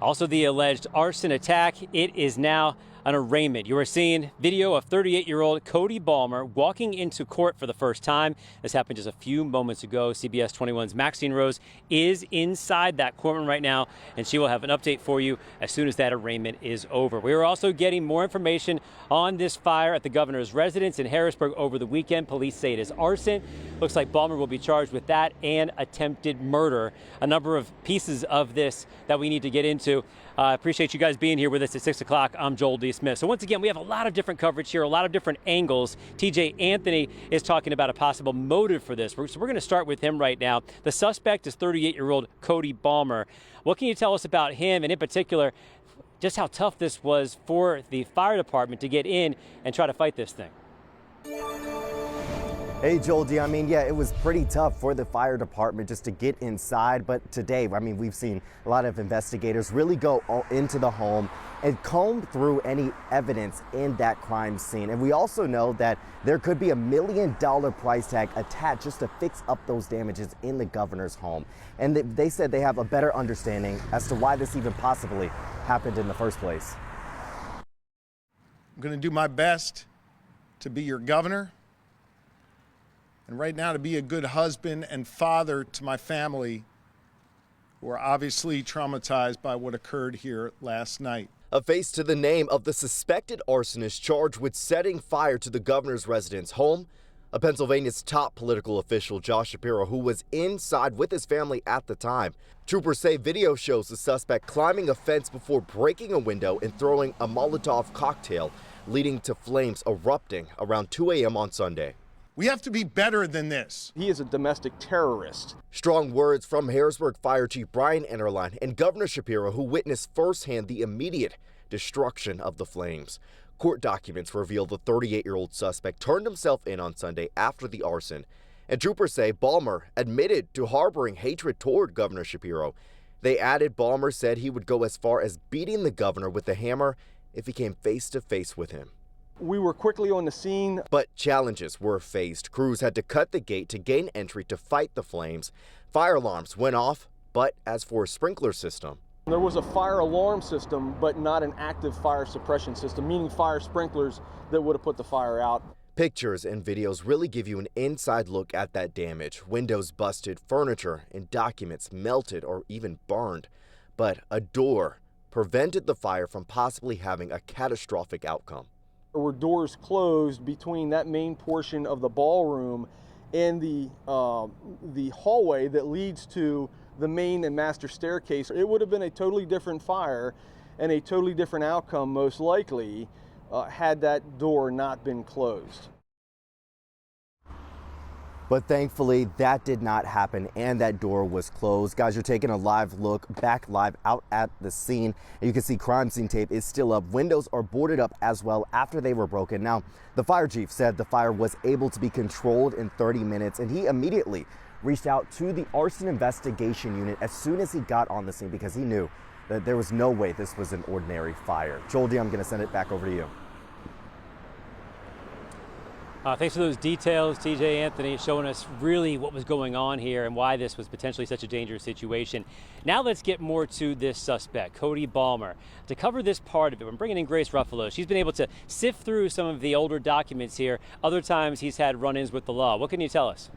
Also, the alleged arson attack, it is now an arraignment. You are seeing video of 38-year-old Cody Balmer walking into court for the first time. This happened just a few moments ago. CBS 21's Maxine Rose is inside that courtroom right now, and she will have an update for you as soon as that arraignment is over. We are also getting more information on this fire at the governor's residence in Harrisburg over the weekend. Police say it is arson. Looks like Balmer will be charged with that and attempted murder. A number of pieces of this that we need to get into. I appreciate you guys being here with us at 6 o'clock. I'm Joel D. Smith. So once again, we have a lot of different coverage here, a lot of different angles. TJ Anthony is talking about a possible motive for this. So we're going to start with him right now. The suspect is 38-year-old Cody Balmer. What can you tell us about him, and in particular, just how tough this was for the fire department to get in and try to fight this thing? Hey, Joel D. It was pretty tough for the fire department just to get inside. But today, we've seen a lot of investigators really go into the home and comb through any evidence in that crime scene. And we also know that there could be $1 million price tag attached just to fix up those damages in the governor's home. And they said they have a better understanding as to why this even possibly happened in the first place. I'm going to do my best to be your governor, and right now to be a good husband and father to my family, who are obviously traumatized by what occurred here last night. A face to the name of the suspected arsonist charged with setting fire to the governor's residence home, a Pennsylvania's top political official, Josh Shapiro, who was inside with his family at the time. Troopers say video shows the suspect climbing a fence before breaking a window and throwing a Molotov cocktail, leading to flames erupting around 2 a.m. on Sunday. We have to be better than this. He is a domestic terrorist. Strong words from Harrisburg Fire Chief Brian Enterline and Governor Shapiro, who witnessed firsthand the immediate destruction of the flames. Court documents reveal the 38-year-old suspect turned himself in on Sunday after the arson. And troopers say Balmer admitted to harboring hatred toward Governor Shapiro. They added Balmer said he would go as far as beating the governor with a hammer if he came face to face with him. We were quickly on the scene. But challenges were faced. Crews had to cut the gate to gain entry to fight the flames. Fire alarms went off, but as for a sprinkler system, there was a fire alarm system, but not an active fire suppression system, meaning fire sprinklers that would have put the fire out. Pictures and videos really give you an inside look at that damage. Windows busted, furniture and documents melted or even burned. But a door prevented the fire from possibly having a catastrophic outcome. There were doors closed between that main portion of the ballroom and the hallway that leads to the main and master staircase. It would have been a totally different fire and a totally different outcome, most likely, had that door not been closed. But thankfully, that did not happen, and that door was closed. Guys, you're taking a live look back live out at the scene. And you can see crime scene tape is still up. Windows are boarded up as well after they were broken. Now, the fire chief said the fire was able to be controlled in 30 minutes, and he immediately reached out to the arson investigation unit as soon as he got on the scene because he knew that there was no way this was an ordinary fire. Joel D., I'm going to send it back over to you. Thanks for those details, TJ Anthony, showing us really what was going on here and why this was potentially such a dangerous situation. Now let's get more to this suspect, Cody Balmer. To cover this part of it, I'm bringing in Grace Ruffalo. She's been able to sift through some of the older documents here. Other times he's had run-ins with the law. What can you tell us?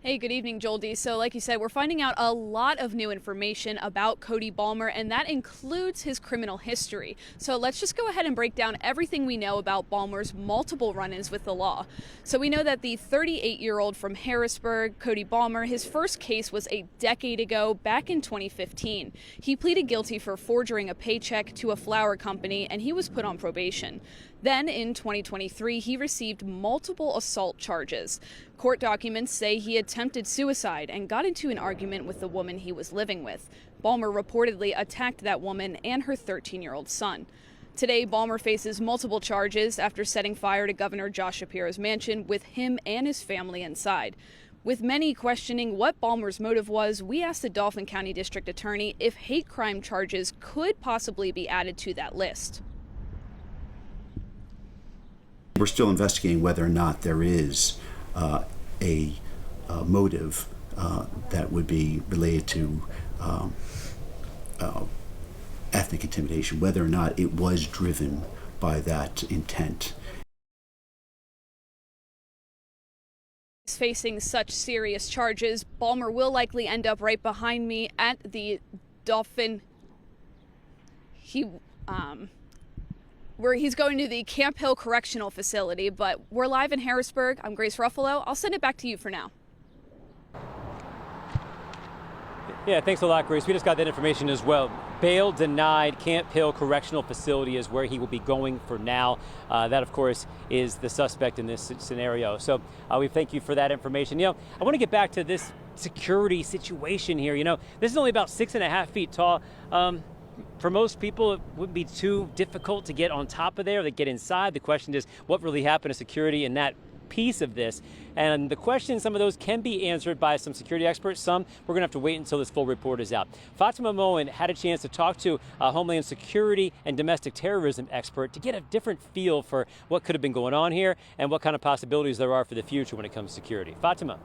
Hey, good evening, Joel D. So like you said, we're finding out a lot of new information about Cody Balmer, and that includes his criminal history. So let's just go ahead and break down everything we know about Balmer's multiple run-ins with the law. So we know that the 38-year-old from Harrisburg, Cody Balmer, his first case was a decade ago, back in 2015. He pleaded guilty for forging a paycheck to a flower company, and he was put on probation. Then in 2023, he received multiple assault charges. Court documents say he attempted suicide and got into an argument with the woman he was living with. Balmer reportedly attacked that woman and her 13-year-old son. Today, Balmer faces multiple charges after setting fire to Governor Josh Shapiro's mansion with him and his family inside. With many questioning what Balmer's motive was, we asked the Dauphin County District Attorney if hate crime charges could possibly be added to that list. We're still investigating whether or not there is a motive that would be related to ethnic intimidation, whether or not it was driven by that intent. He's facing such serious charges. Balmer will likely end up right behind me at the Dolphin. Where he's going to the Camp Hill Correctional Facility, but we're live in Harrisburg. I'm Grace Ruffalo. I'll send it back to you for now. Yeah, thanks a lot, Grace. We just got that information as well. Bail denied. Camp Hill Correctional Facility is where he will be going for now. That, of course, is the suspect in this scenario. So we thank you for that information. You know, I want to get back to this security situation here. You know, this is only about 6.5 feet tall. For most people, it wouldn't be too difficult to get on top of there, to get inside. The question is, what really happened to security in that piece of this? And the question, some of those can be answered by some security experts. Some, we're going to have to wait until this full report is out. Fatima Moen had a chance to talk to a Homeland Security and domestic terrorism expert to get a different feel for what could have been going on here and what kind of possibilities there are for the future when it comes to security. Fatima.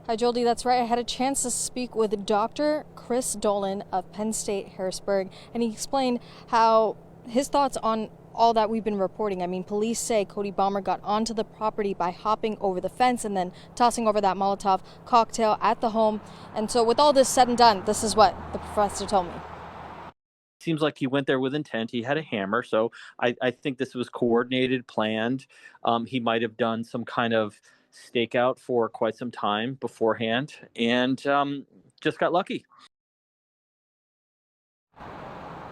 Hi, Joldy. That's right. I had a chance to speak with Dr. Chris Dolan of Penn State Harrisburg, and he explained how his thoughts on all that we've been reporting. I mean, police say Cody Balmer got onto the property by hopping over the fence and then tossing over that Molotov cocktail at the home. And so with all this said and done, this is what the professor told me. Seems like he went there with intent. He had a hammer, so I think this was coordinated, planned. He might have done some kind of stakeout for quite some time beforehand and just got lucky.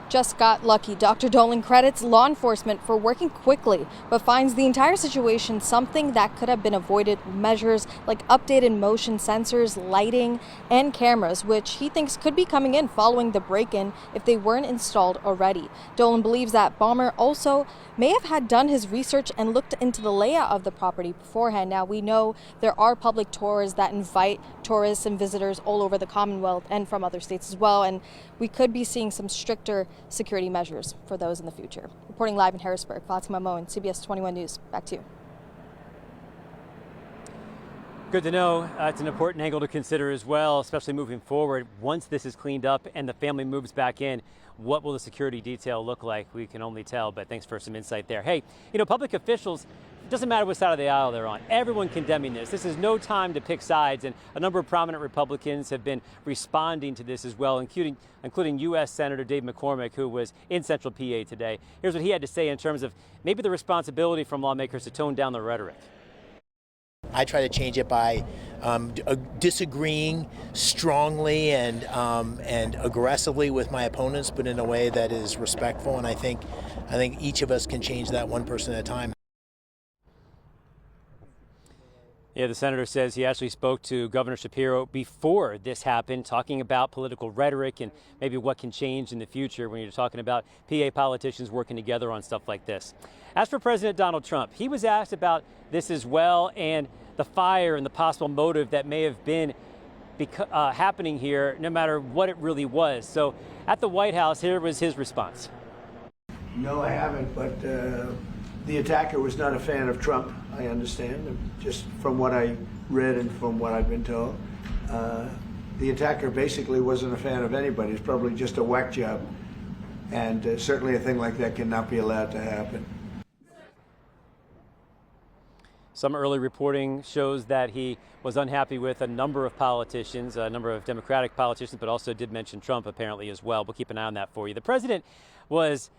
Just got lucky. Dr. Dolan credits law enforcement for working quickly, but finds the entire situation something that could have been avoided. Measures like updated motion sensors, lighting, and cameras, which he thinks could be coming in following the break-in if they weren't installed already. Dolan believes that Balmer also may have had done his research and looked into the layout of the property beforehand. Now, we know there are public tours that invite tourists and visitors all over the Commonwealth and from other states as well, and we could be seeing some stricter security measures for those in the future. Reporting live in Harrisburg, Fatima Moen, CBS 21 News. Back to you. Good to know. It's an important angle to consider as well, especially moving forward. Once this is cleaned up and the family moves back in, what will the security detail look like? We can only tell, but thanks for some insight there. Hey, you know, public officials, it doesn't matter what side of the aisle they're on. Everyone condemning this. This is no time to pick sides, and a number of prominent Republicans have been responding to this as well, including U.S. Senator Dave McCormick, who was in Central PA today. Here's what he had to say in terms of maybe the responsibility from lawmakers to tone down the rhetoric. I try to change it by disagreeing strongly and aggressively with my opponents, but in a way that is respectful. And I think each of us can change that one person at a time. Yeah, the senator says he actually spoke to Governor Shapiro before this happened, talking about political rhetoric and maybe what can change in the future when you're talking about PA politicians working together on stuff like this. As for President Donald Trump, he was asked about this as well and the fire and the possible motive that may have been happening here, no matter what it really was. So at the White House, here was his response. No, I haven't, but the attacker was not a fan of Trump, I understand, just from what I read and from what I've been told. The attacker basically wasn't a fan of anybody. It's probably just a whack job. And certainly a thing like that cannot be allowed to happen. Some early reporting shows that he was unhappy with a number of politicians, a number of Democratic politicians, but also did mention Trump apparently as well. We'll keep an eye on that for you. The president was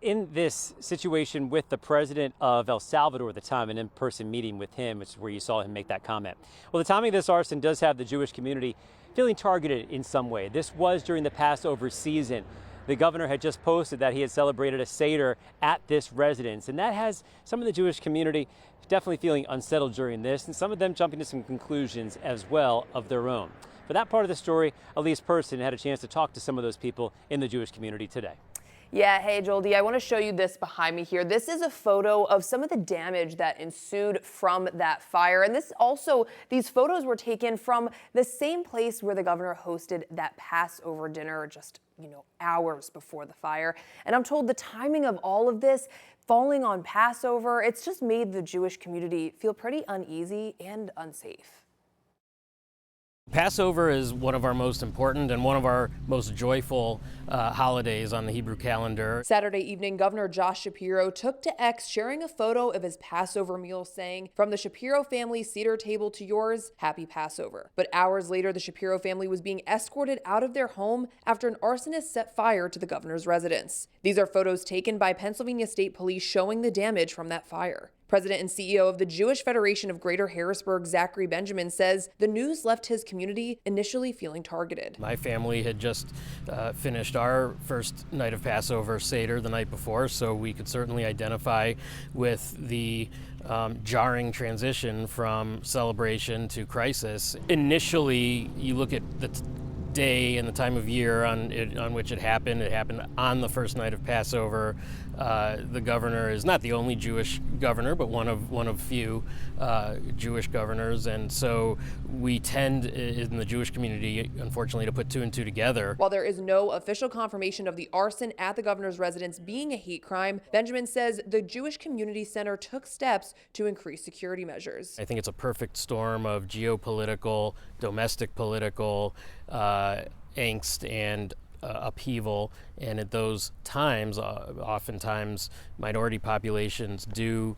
in this situation with the president of El Salvador at the time, an in-person meeting with him, which is where you saw him make that comment. Well, the timing of this arson does have the Jewish community feeling targeted in some way. This was during the Passover season. The governor had just posted that he had celebrated a Seder at this residence, and that has some of the Jewish community definitely feeling unsettled during this, and some of them jumping to some conclusions as well of their own. For that part of the story, Elise Person had a chance to talk to some of those people in the Jewish community today. Yeah, hey, Joldy, I want to show you this behind me here. This is a photo of some of the damage that ensued from that fire. And these photos were taken from the same place where the governor hosted that Passover dinner just, hours before the fire. And I'm told the timing of all of this falling on Passover, it's just made the Jewish community feel pretty uneasy and unsafe. Passover is one of our most important and one of our most joyful holidays on the Hebrew calendar. Saturday evening, Governor Josh Shapiro took to X, sharing a photo of his Passover meal, saying, "From the Shapiro family Seder table to yours, happy Passover." But hours later, the Shapiro family was being escorted out of their home after an arsonist set fire to the governor's residence. These are photos taken by Pennsylvania State Police showing the damage from that fire. President and CEO of the Jewish Federation of Greater Harrisburg, Zachary Benjamin, says the news left his community initially feeling targeted. My family had just finished our first night of Passover Seder the night before, so we could certainly identify with the jarring transition from celebration to crisis. Initially, you look at the day and the time of year on which it happened. It happened on the first night of Passover. The governor is not the only Jewish governor, but one of few Jewish governors, and so we tend in the Jewish community, unfortunately, to put two and two together. While there is no official confirmation of the arson at the governor's residence being a hate crime, Benjamin says the Jewish Community Center took steps to increase security measures. I think it's a perfect storm of geopolitical, domestic political angst and upheaval, and at those times, oftentimes minority populations do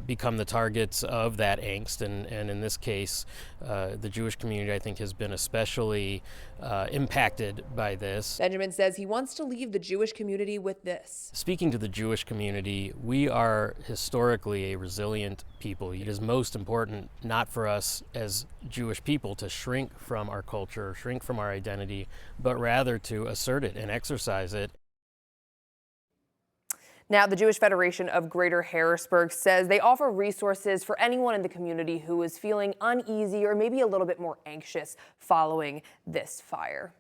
become the targets of that angst, and in this case, the Jewish community, I think, has been especially impacted by this. Benjamin says he wants to leave the Jewish community with this. Speaking to the Jewish community, we are historically a resilient people. It is most important not for us as Jewish people to shrink from our culture, shrink from our identity, but rather to assert it and exercise it. Now, the Jewish Federation of Greater Harrisburg says they offer resources for anyone in the community who is feeling uneasy or maybe a little bit more anxious following this fire.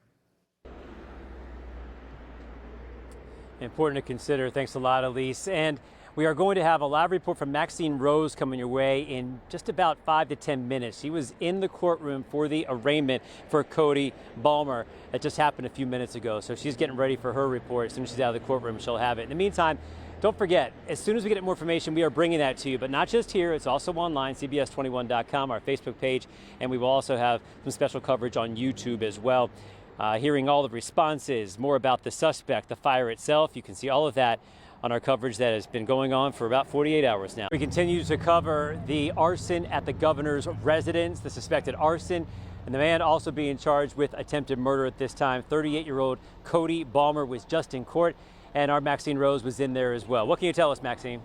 Important to consider. Thanks a lot, Elise. And we are going to have a live report from Maxine Rose coming your way in just about 5 to 10 minutes. She was in the courtroom for the arraignment for Cody Balmer. That just happened a few minutes ago. So she's getting ready for her report. As soon as she's out of the courtroom, she'll have it. In the meantime, don't forget, as soon as we get more information, we are bringing that to you. But not just here, it's also online, CBS21.com, our Facebook page, and we will also have some special coverage on YouTube as well. Hearing all the responses, more about the suspect, the fire itself. You can see all of that on our coverage that has been going on for about 48 hours now. We continue to cover the arson at the governor's residence, the suspected arson, and the man also being charged with attempted murder at this time. 38-year-old Cody Balmer was just in court, and our Maxine Rose was in there as well. What can you tell us, Maxine?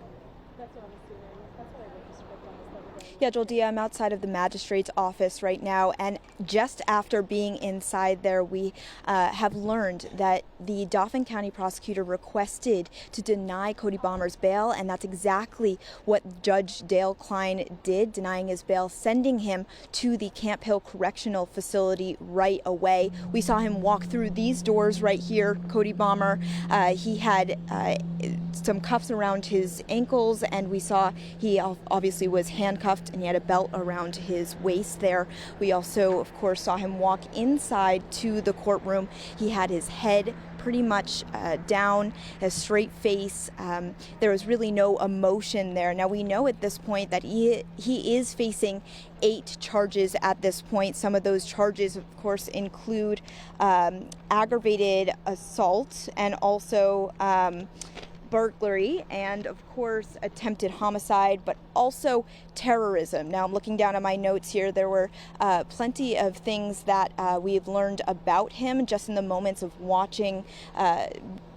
Yeah, Joel D, I'm outside of the magistrate's office right now, and just after being inside there, we have learned that the Dauphin County prosecutor requested to deny Cody Balmer's bail, and that's exactly what Judge Dale Klein did, denying his bail, sending him to the Camp Hill Correctional Facility right away. We saw him walk through these doors right here. Cody Balmer, he had some cuffs around his ankles, and we saw he obviously was handcuffed, and he had a belt around his waist there. We also, of course, saw him walk inside to the courtroom. He had his head pretty much down, a straight face. There was really no emotion there. Now, we know at this point that he is facing 8 charges at this point. Some of those charges, of course, include aggravated assault and also burglary and, of course, attempted homicide, but also terrorism. Now, I'm looking down at my notes here. There were plenty of things that we've learned about him just in the moments of watching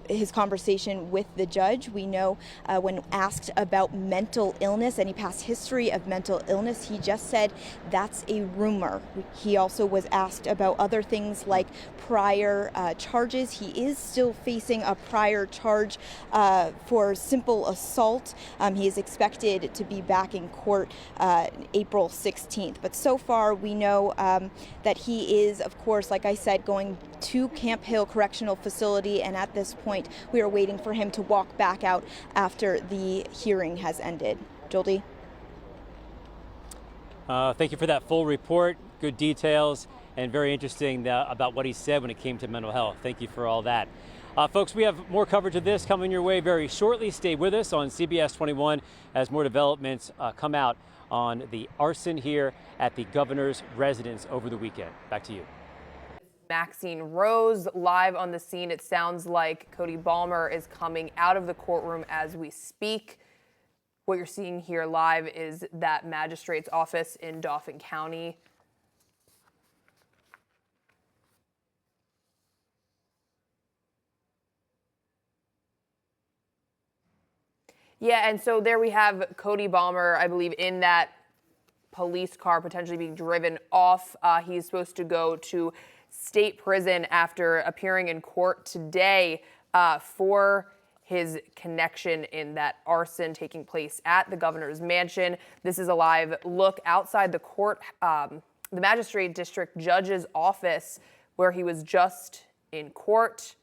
his conversation with the judge. We know when asked about mental illness, any past history of mental illness, he just said that's a rumor. He also was asked about other things like prior charges. He is still facing a prior charge for simple assault. He is expected to be back in court April 16th. But so far, we know that he is, of course, like I said, going to Camp Hill Correctional Facility, and at this point, we are waiting for him to walk back out after the hearing has ended. Joel D. Thank you for that full report. Good details and very interesting about what he said when it came to mental health. Thank you for all that. Folks, we have more coverage of this coming your way very shortly. Stay with us on CBS 21 as more developments come out on the arson here at the governor's residence over the weekend. Back to you. Maxine Rose live on the scene. It sounds like Cody Balmer is coming out of the courtroom as we speak. What you're seeing here live is that magistrate's office in Dauphin County. Yeah, and so there we have Cody Balmer, I believe, in that police car potentially being driven off. He's supposed to go to state prison after appearing in court today for his connection in that arson taking place at the governor's mansion. This is a live look outside the court, the magistrate district judge's office, where he was just in court.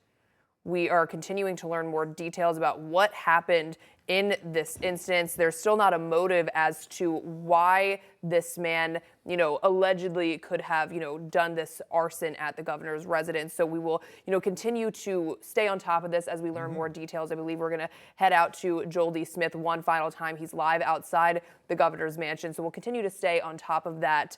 We are continuing to learn more details about what happened in this instance. There's still not a motive as to why this man, allegedly could have, done this arson at the governor's residence. So we will, continue to stay on top of this as we learn more details. I believe we're going to head out to Joel D. Smith one final time. He's live outside the governor's mansion. So we'll continue to stay on top of that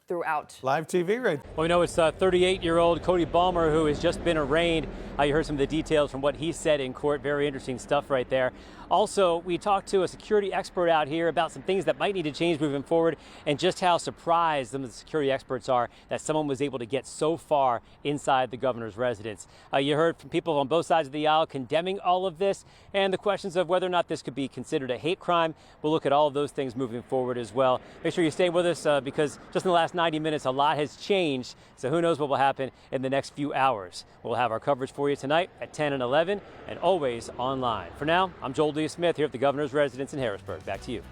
throughout. Live TV, right? Well, we know it's 38-year-old Cody Balmer who has just been arraigned. You heard some of the details from what he said in court. Very interesting stuff right there. Also, we talked to a security expert out here about some things that might need to change moving forward and just how surprised some of the security experts are that someone was able to get so far inside the governor's residence. You heard from people on both sides of the aisle condemning all of this and the questions of whether or not this could be considered a hate crime. We'll look at all of those things moving forward as well. Make sure you stay with us because just in the last 90 minutes, a lot has changed. So who knows what will happen in the next few hours. We'll have our coverage for you tonight at 10 and 11 and always online. For now, I'm Joel D. Smith here at the governor's residence in Harrisburg. Back to you.